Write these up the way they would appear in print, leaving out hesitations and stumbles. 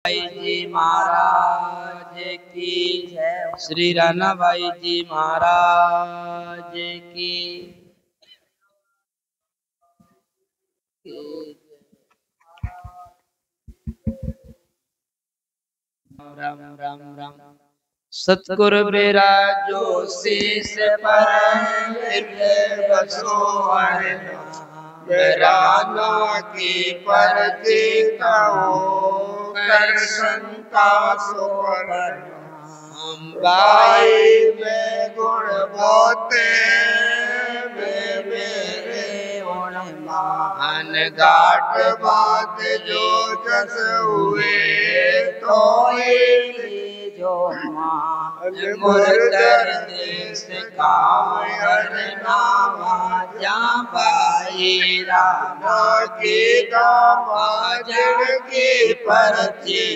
भाई जी महाराज की जय। श्री राणा भाई जी महाराज की राम राम राम। सतगुरु विराजो शीस पर बसो राना की परती कहो कर संता सोर अम्बाई में गुण बोते मेरे मान घाट बात जो जस हुए तो जो मान मुर्दर देश काम नामा जा भाई रामा की दामाजन की परची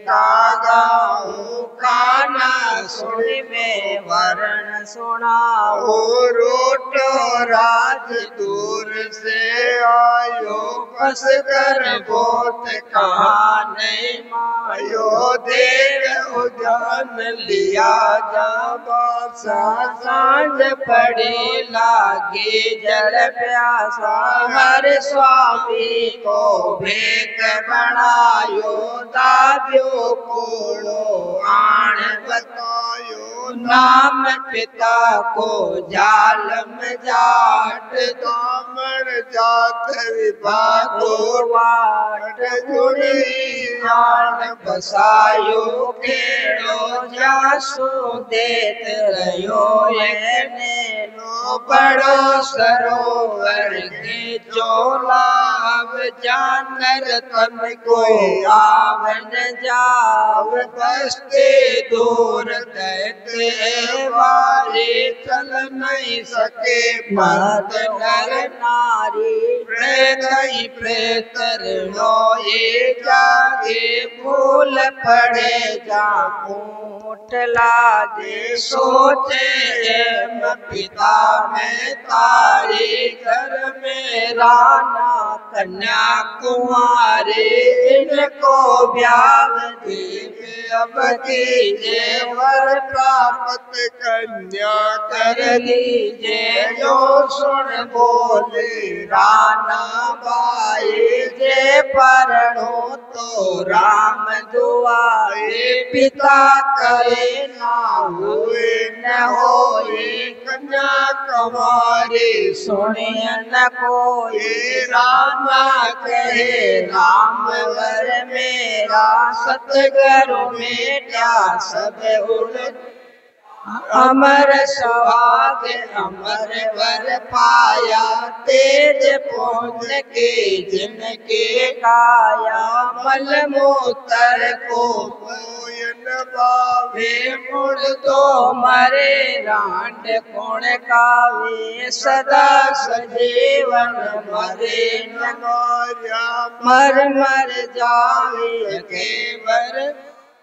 गाऊं काना सुन में वर्ण सुनाओ रोटो राज दूर से आयो बस कर बोत कहा नहीं मायो देख उजान लिया जा बासा सांझ पड़ी लागी जल प्यासा हर स्वामी को भेंट बनायो दादियों कोलो आण बतायो नाम पिता को जाल में जाट दामन जात विभागो वाट जुड़ी आण बसायो केड़ो जासो देत रहो ये बड़ो सरोवर के चोलाव जानर तम कोई आवन जाव बसते दूर कहते वारे चल नहीं सके मर्द नर नारी प्रेत रोए जागे फूल पड़े जा ऊँट लागे सोचे पिता में तारी घर में राना कन्या कुमारी इनको ब्याह दीजिए अब दीजिए वर प्राप्त कन्या कर लीजिए जो सुन बोले राना बाई जे परणो तो राम दुआए पिता करे ना हुए न होए कन्या कुमारी सुनिए न कोई रामा कहे राम वर मेरा सतगुरु मेरा सब उड़ अमर सुहाग अमर वर पाया तेज पहुँच के जिनके काया मल मूत्र को पोयन बावे मुड़ तो मरे रांड कोण कावे सदा सजीवन मरे न मर मर जावे केवर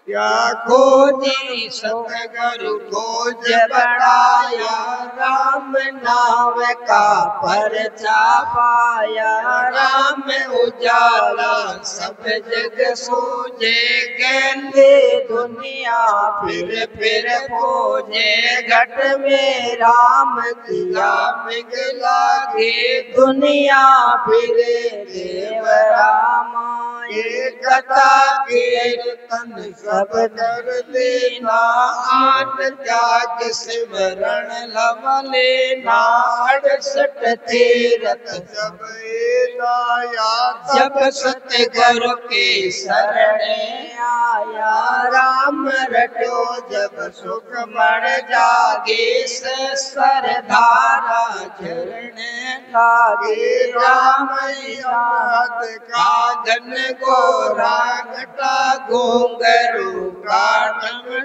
या खोजी सतगुरु खोज बढ़ाया राम नाम का परचा पाया राम उजाला सब जग सूझे गेंदे दुनिया फिर खोजे घट में राम दिया मिगला गे दुनिया फिरे देव रामा ये कथा कीर्तन सब कर लेना आन त्याग सिमरण लव लेना 68 तीरथ जब लाया जब सतगुरु के शरण आया राम रटो जब सुख मण जागे सर धारा झरण लागे राम याद का घन गोरा घटा घोंगरू काटम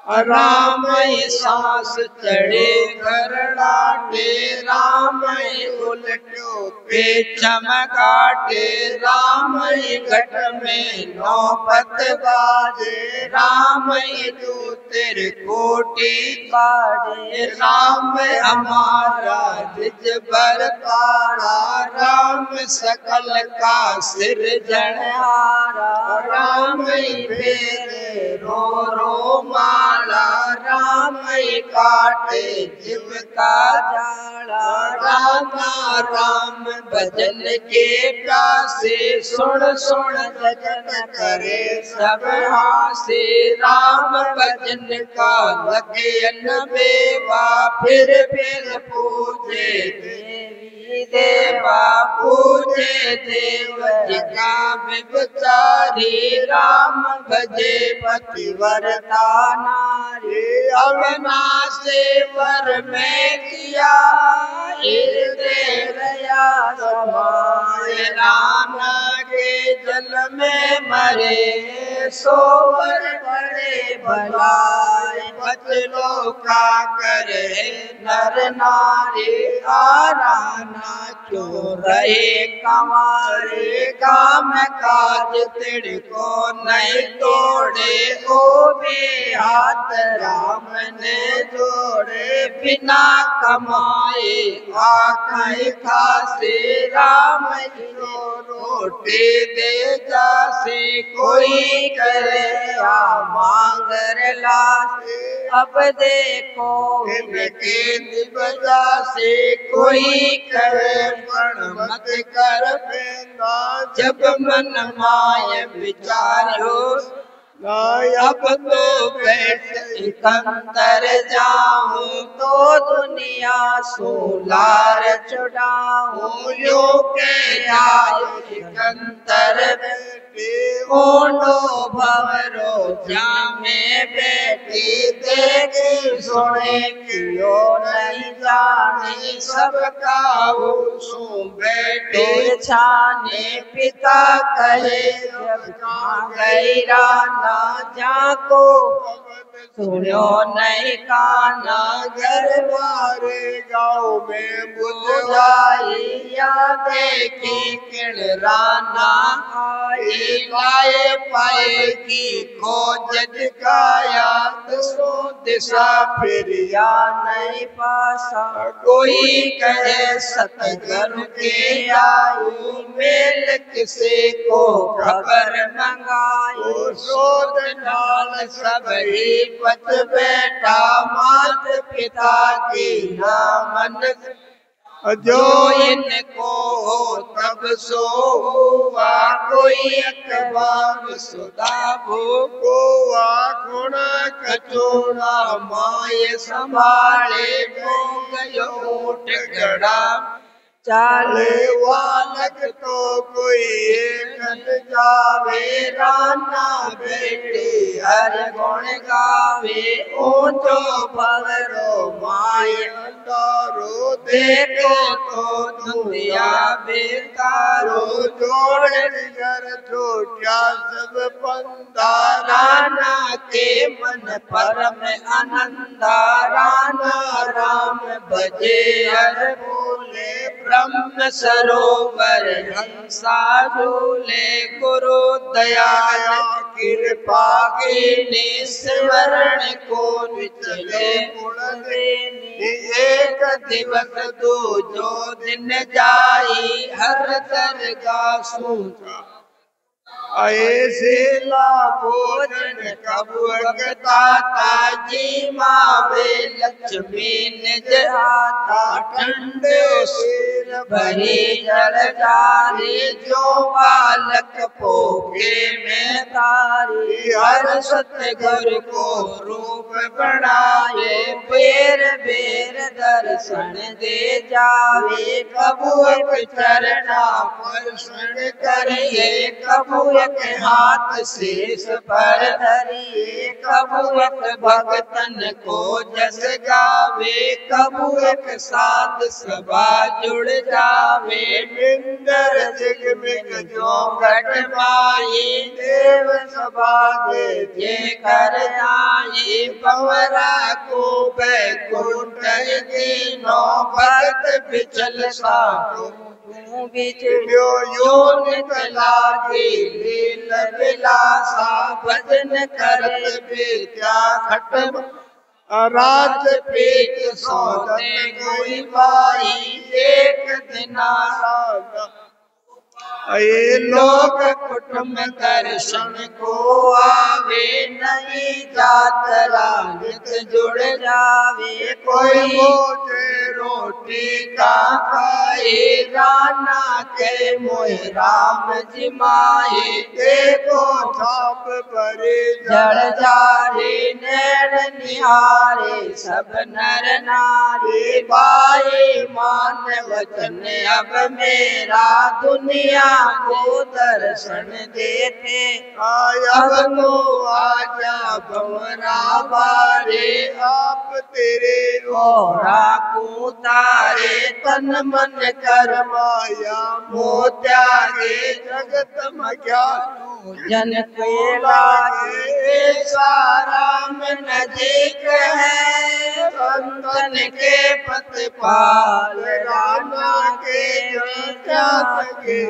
रामय सांस चढ़े घरड़ाटे रामय उलटो पे चमकाटे रामय घट में नौपत बाजे रामय दूतर कोटि बाजे राम हमारा निज बरतारा राम सकल का सिरजनहारा रामय फेरे रो रो माला रामय काटे जीव का जाला रामा राम भजन के प्यासे सुन सुन जजन करे सब हासे राम भजन का लगन बेवा फिर पूजे देवी देवा पूजे देव जिका विचारी राम भजे पतिव्रता नारी अविनाशी वर में किया दया समाय राम के जल में मरे सोवर पड़े भलाई बचलो का करे नर नारी आराना क्यों रहे कमारे काम काज तिड़को नहीं तोड़े ओ भी हाथ राम ने जोड़े बिना कमाए आँखें खासे राम रोटी दे जासे कोई करे आ मांगर लासे अब देखो इनके दिवजा से कोई करे पण मत कर बेंदा जब मन माय विचारो अब तो बैठ एकंतर जाऊं तो दुनिया सोलार चुड़ाऊं यो के आय एकंतर ओनो भवरो जामे बेटी देखी सुने क्यों नहीं जाने सबका सो बैठे छाने पिता कहे जब कहाँ गई राना जाको सुनो नहीं काना घर वारे गाँव में बुझाई या देखी किण राना आई लाए पाएगी खोज काया दसो दिशा फिर या नहीं पासा कोई कहे सतगुरु के आयु मेल किसे को खबर मंगाई शोध नाल सब ही पत बैठा मात पिता की नामन जो इनको हो तब सो हुआ कोई अखबार सुधा भूको खुणा कचोड़ा माय संभाले को गयो ऊट गड़ा चाले वालक तो कोई एक जावे राना बेटी हर गुण गावे ऊंचो भवरो माय अंधारो देखो तो दुनिया बेतारो जोड़ घर छोटा सब पंदा राना के मन परम आनंदा राना राम भजे हर बोले ब्रह्म सरोवर हंसा झूले गुरु दयाल कृपा के निस्वरण को विचले गुण देनी एक दिवस दो जो दिन जाई हर दरगाह सूझा ऐसे ला भोजन कब अगताता जी मावे लक्ष्मी निज हाथा ठंडे सिर भरी जल जारी जो बालक पोखे में तारी हर सतगुरु को रूप बढ़ाए बेर बेर दर्शन दे जावे कबू चरणा स्मरण करिए कबू हाथ शेष पर धरिए कबूक भगतन को जस गावे कबूक साध सभा जुड़ जावे मिंदर जिग में जो घट पाई देव बाजे जे कर आई बवरा को बैकुंठ दीनो भगत बिचल साधु बिछड़ो योन लागे लील विलासा भजन करत बेत्या खटम राज पेट सोने कोई बाई एक दिना ये लोग कुटुंब दर्शन को आवे नहीं जातरा नित जुड़ जावे कोई मोजे रोटी का खाए राना के मोह राम जी माए देखो छाप परे जड़ जारे नैन निहारे सब नर नारी बाए मान वचन अब मेरा दुनिया को दर्शन देते अब तो आजा भंवरा बारे आप तेरे ओरा को तारे तन मन कर माया मोह त्यागे जगत मग्या जन के लागे सारा में नजीक है बंधन के पतपाल राना के क्या सके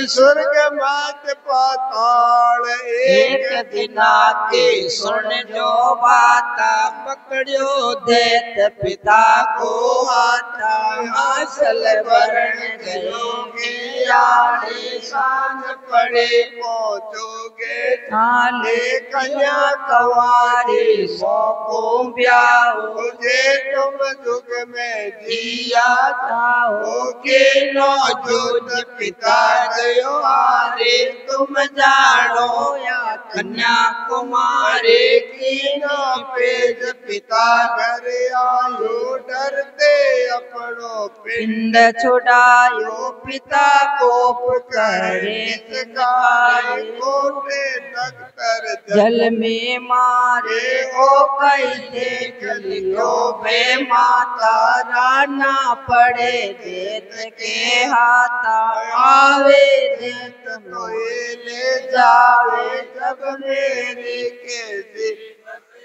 स्वर्ग मात पाताल एक दिना के सुन जो बाता पकड़ो देत पिता को आता हासिल वरण गयोगे आड़े सांझ पड़े पहुँचोगे थाले कन्या कवारी सो को ब्याहो जे तुम जुग में जिया चाहोगे नो जुज पिता गयो आरे तुम जानो या कन्या कुमारी की न पेज पिता घर आयो डरते अपनो पिंड छुड़ायो पिता कोप करे सिखाए कोटे नक्तर जल में मारे ओ कई देख लियो बे माता राना पड़े देत के हाथा आवे देत मोए ले जावे जब मेरी के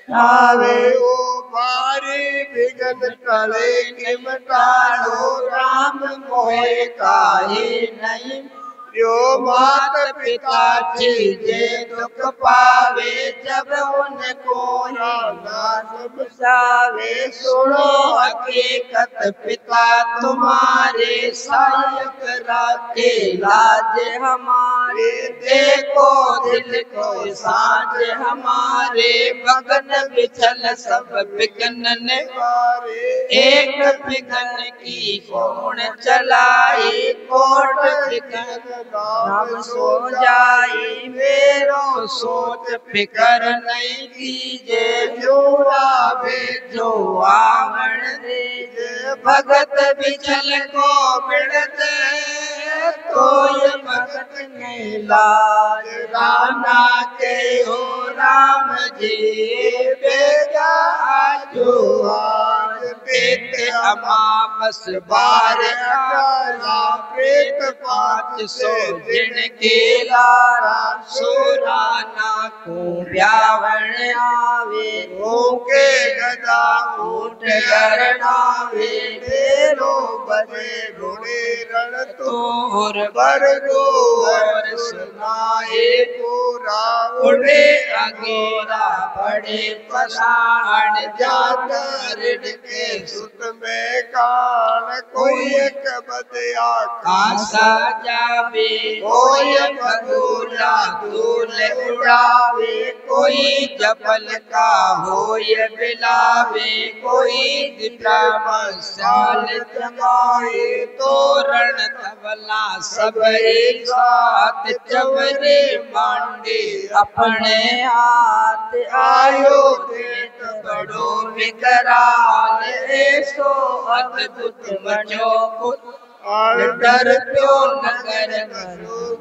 आवे ओ बारी विघन टले के मटाड़ो राम मोहे काहे नहीं यो मात पिता चीजे दुख पावे जब उनको ना समझावे सुनो हकीकत पिता तुम्हारे सहायक राखे लाज हमारे देखो दिल को साज हमारे बगन बिछल सब बिगन एक बिगन की कौन चलाई कोट बिगन नाम सो जाई मेरो सोच फिकर नहीं कीजे जो आवे जो आवण दीजे भगत बिचल को बिड़त तो ये भगत नहीं लाज राना के हो राम जी बेगा जो आज पेट अमावस बार अकाला प्रेत 500 दिन के लारा सोराना को ब्यावण आवे ओके गदा ऊट गरनावे तेरो बजे घोड़े रण तोर बर गोर सुनाए पूरा उड़े अगेरा बड़े पलाण जाकर के सुत में कान कोई एक बदिया खासा जावे कोई भगोला धूल उड़ावे कोई जबल का होय बिलावे कोई दिटा मसाल जमाए तोरण तबला सब एक साथ चवरे मांडे अपने हाथ आयो देत बड़ो विकराल ऐसो अद्भुत मजो डर प्यो नगर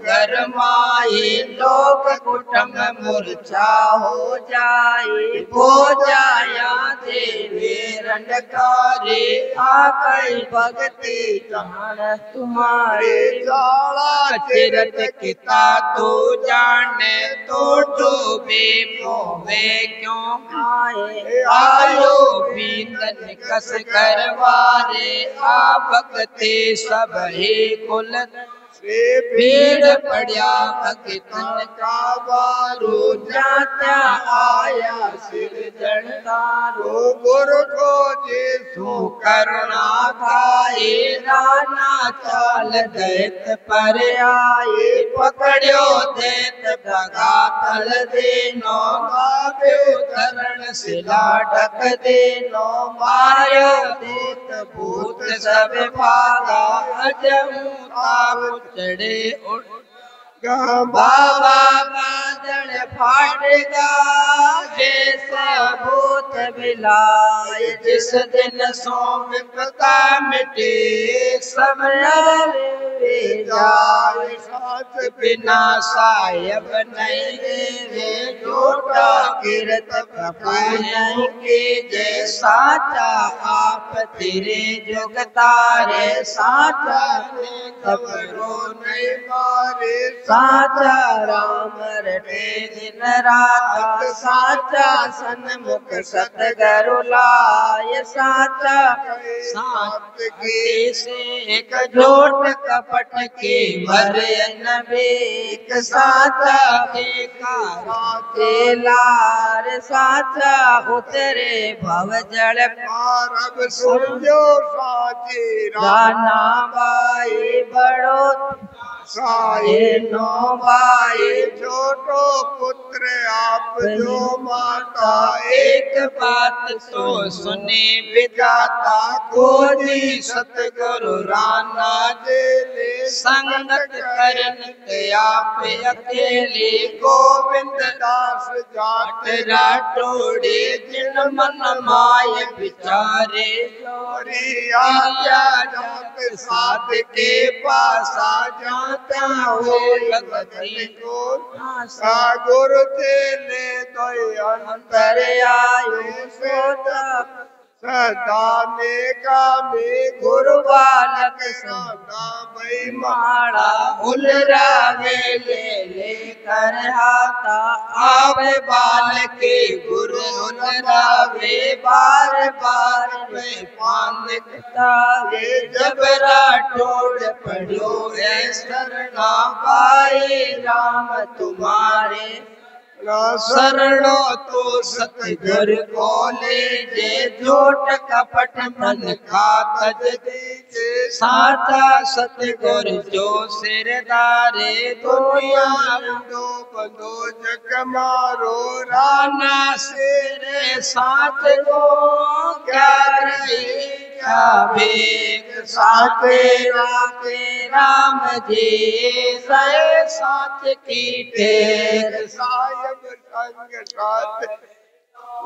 घर माए लोक कुटुंब मूर्छा हो जाए हो जाया देवे रंडकारे आकई भक्ति जान तुम्हारे जाला चिरत किता तो जाने तो डूबे मोवे क्यों आए आयो बीतन कस करवारे आ भक्ति सब हे कुल पेड़ पड़िया भगतन का बारो जाता आया सिर जड़तारो गुरु खोजे सो करुणा खाए राना चाल दैत पर आए पकड़ियो दैत भगा तल देनो गाव्यो धरण सिला ढक देनो मारो दैत भूत सब भागा अजमू चढ़े उठ बाबा बादल फाटेगा जैसा भूत बिलाए जिस दिन सो विपदा मिटे सब जाए साथ बिना सायब नहीं रे जोटा कीरत नहीं के जय साचा आप तेरे जुग तारे साचा खबरों नहीं मारे साचा राम रटे दिन रात साचा सन्मुख सतगुरु लाय साचा सात के से एक झूठ कपट के भरे नबीक साचा के काते लार साचा उतरे भव जल पार अब सुनो साची राना बाई बड़ो साये नो भाई छोटो पुत्र आप जो माता एक बात तो सुने विधाता खोजी सतगुरु राना जेले संगत करन आप अकेले गोविंद दास जाट राठौड़े जिन मन माय विचारे चोरी आज्ञा जात साध के पासा जाता हो लगती को गुरु चेले तो अंतर आयो सोता सदाने का में गुरु बालक सदा भई माड़ा उलरावे ले कर हाथा आप बालक गुरु उलरावे बार बार में पानकतावे जब राठौड़ पढ़ो है शरणा पाए राम तुम्हारे शरणो तो सतगुरु को ले जे झूठ कपट मन का तज दीजे साचा सतगुरु जो सिरदारे दुनिया दो बंदो जग मारो राना सिरे साथ को क्या रही भेद साथे राखे राम जी सहे साथ की ढेर सायब संग साथ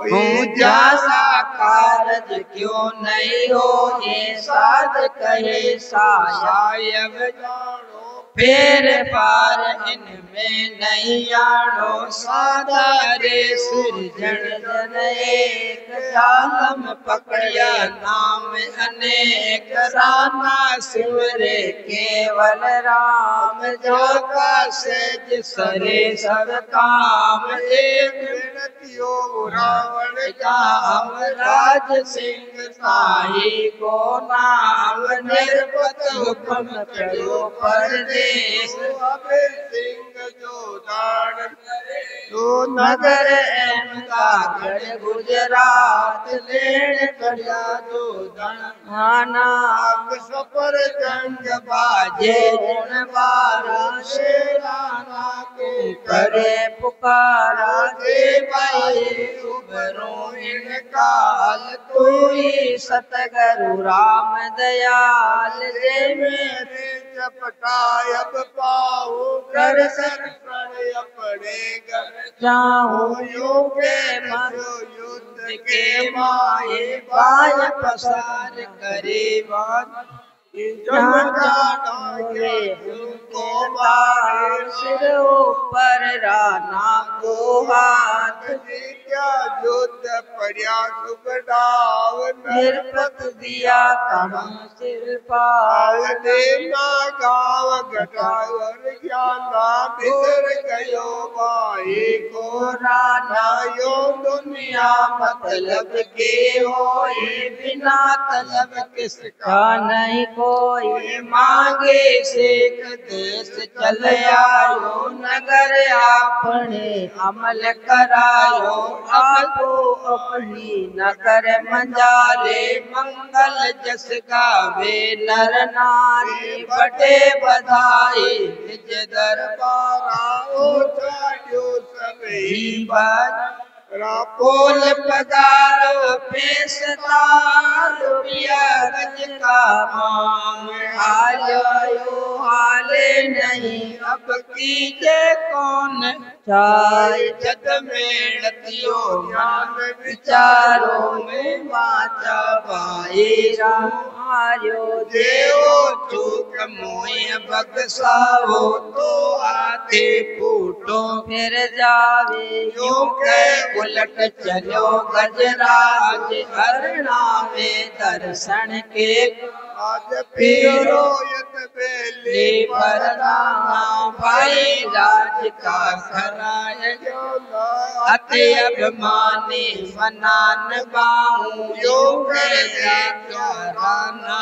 पूजा सा कारज क्यों नहीं हो ये साध कहे सायब जानो फेर पार इनमें नहीं आनो साधारे सृजन जन एक जालम पकड़िया नाम अनेक राना सिमरे केवल राम जो का सेज सरे सब काम एक विनतियो रावण जाम राज सिंह साही को नाम निर्पत हुक्म करो परदेश सिंह जो दान तो नगर अहमदागढ़ गुजरात लेन बढ़िया जो दाना सफर जंग बाजे जन बारा शेराना को करे पुकारा दे भाई उबरो इन काल कोई सतगुरु राम दयाल जे मेरे चपटाय अब पाओ कर सर अपने घर जाओ योगे मरो युद्ध के माए पाय पसार करे बात वे उनको मारे सिर ऊपर राना को हाथ क्या युद्ध पड़ा सुबडाव निरपत दिया कहाँ सिर पाल देना गाँव गटावर ज्ञाना बिसर गयो भाई को राना यो दुनिया मतलब के होए बिना तलब किसका नहीं कोई मांगे सेक देश चल आयो नगर अपने अमल करायो आपो अपनी नगर मंजाले मंगल जस गावे नर नारी बटे बधाई निज दरबार आओ छाड़ो सभी बात रापोल पधारो पेशदार रुपया गज का मांग आयो हाले नहीं अब कीजे कौन चाय जग में लतियो ज्ञान विचारों में वाचा भाई राम आयो देवो चूक मोय बगसाओ तो आते फूटो फिर जावे यूं के उलट चलो गजराज हरना में दर्शन के आज पीरो यत बेली परना भाई राज का खराय अति अभिमानी मनान बाहू योग राना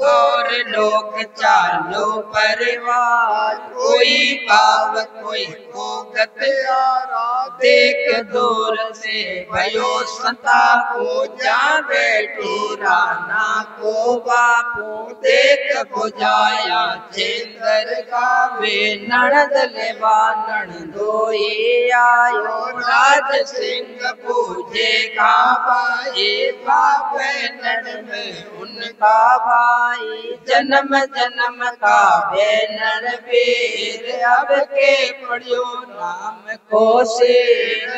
और लोग चालो परिवार कोई पाव कोई को गतियारा देख दूर से भयो सता को जा बैठो राना को बापू देख बुझाया चेंदर गावे नणद लेवा नणदोई आयो राज सिंह पूजे का भाई बाबे नड़ में उनका भाई जन्म जन्म का बैनर वीर अब के पढ़ियो नाम को शेर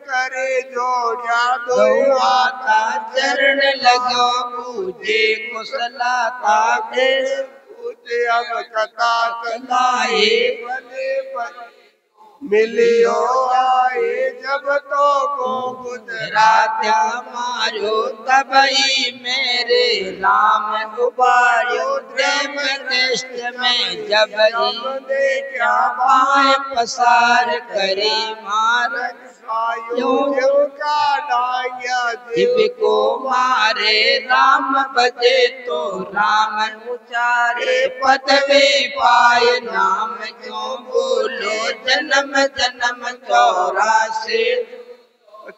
करे जोड़िया दो आता चरण लगो पूजे कुशलता के पूजे अब कथा कलाए मिलियो आए जब तो को गुजरात्या मारो तबई मेरे राम उबारो प्रेम दृष्ट में जब देखा पाए पसार करे मार का डांगिया शिव को मारे राम बजे तो राम उचारे पदवी पाए नाम क्यों बोलो जन्म जन्म 84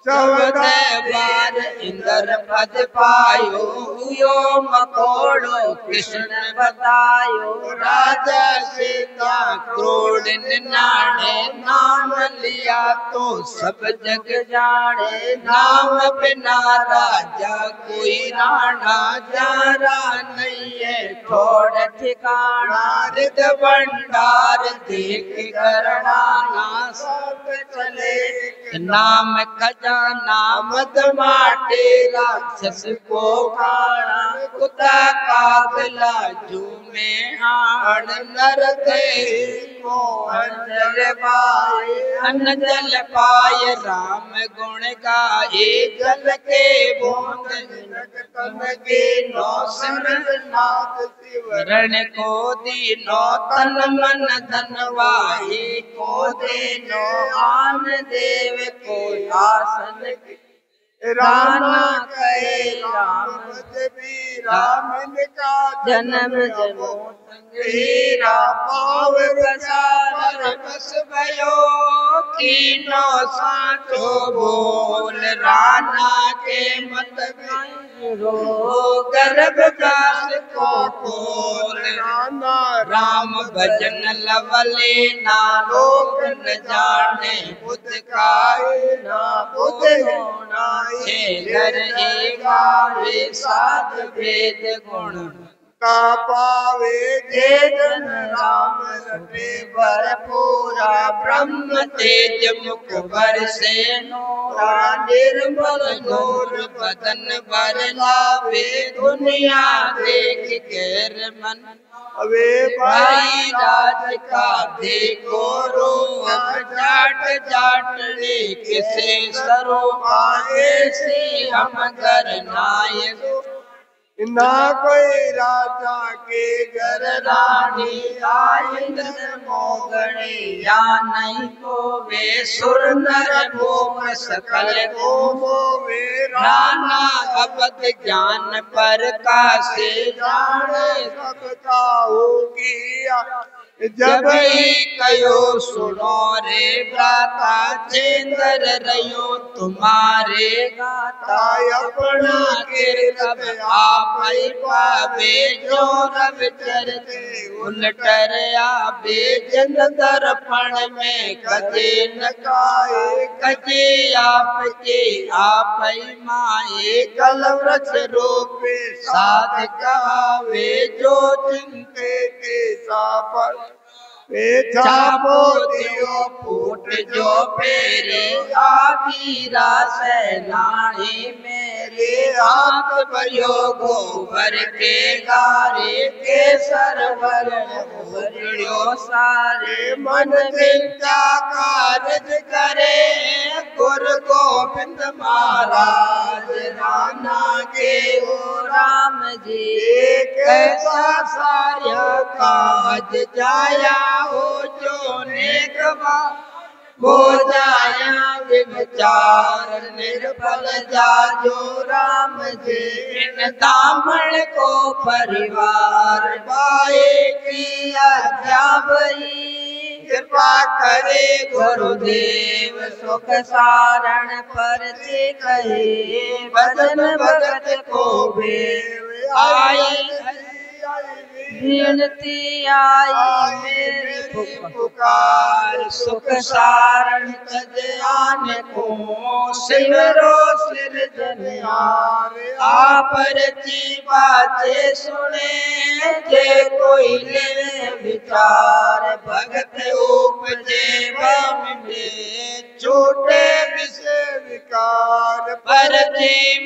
14 बार इंद्र पद पायो यो मकोड़ो कृष्ण बतायो राजा सीता क्रोड़ निनाणे नाम लिया तो सब जग जाने नाम बिना राजा कोई राणा जारा नहीं है थोड़ ठिकाना रिद भंडार देख करना सब चले नाम खजाना मद माटे राक्षस को खाना कुत्ता कागला झूमे आण नर दे को अन्न जल पाए राम गुण गाए जल के बूंद तन के नौ सिमरनाथ शिवरण को दीनो तन मन धन वाही को देनो आन देव को आसन राना कहे राम राम का जन्म जन्मो हीरा पाव प्रसाद बस भयो कीनो साचो बोल राना के मत रो गर्भ दास को खोल राम भजन लवले ना लोक न जाने बुद्ध काहे ना बुद्ध होना है घर गावे साध वेद गुण का पावे जे जन राम रटे भरपूरा ब्रह्म तेज मुख बरसे नूरा निर्मल नूर बदन बर लावे दुनिया देख कर मन अवे भाई राज का देखो रूप जाट जाटने किसे सरो पाए से हम घर नायक ना कोई राजा के घर रानी आयंदर मोगणे या नहीं को वे सुर नर भोग सकल को मोवे राना अबद ज्ञान पर कासे जाने सबका होगी जब ही कयो सुनो रे गाता चेंदर रयो तुम्हारे गाता अपना कीर्तन आप ही पावे जो रव चरते उलटर आवे जन दर्पण में कजे न काए कजे आपके आप ही माए कल वृक्ष रोपे साध गावे जो चिंते के सापर छापो दियो फूट जो फेरे आवीरा सेनानी मेरे हाथ भयो गोबर के गारे के सरवरण भरियो सारे मन चिंता कारज करे गुरु गोविंद महाराज राना के हो राम जी कैसा सार्या काज जाया हो जो नेक हो जाया विचार निर्बल जा जो राम जी इन दामन को परिवार पाए की आज्ञा भई कृपा करे गुरुदेव सुख सारण पर से कहे भजन भगत को भेव आई विनती आई मेरे पुकार सुख सारण तजान को सिमरो सिरजनहार आपन की बातें सुने जे कोई ले विचार भगत उपजे में छूटे विषय विकार पर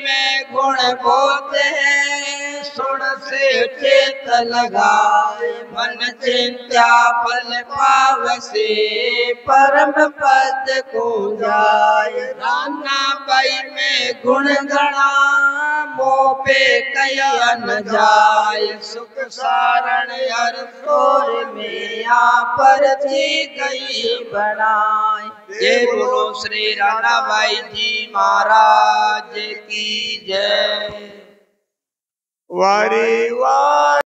में गुण बहुत है सुन से चेत लगाए मन चिंता फल पावसे परम पद को जाए राना बाई में गुण गणा मोह पे कया न जाए सुख सारण हर सोर में पर जी गई बनाए जय बोलो श्री राणा बाई जी महाराज की जय। वारी वारी।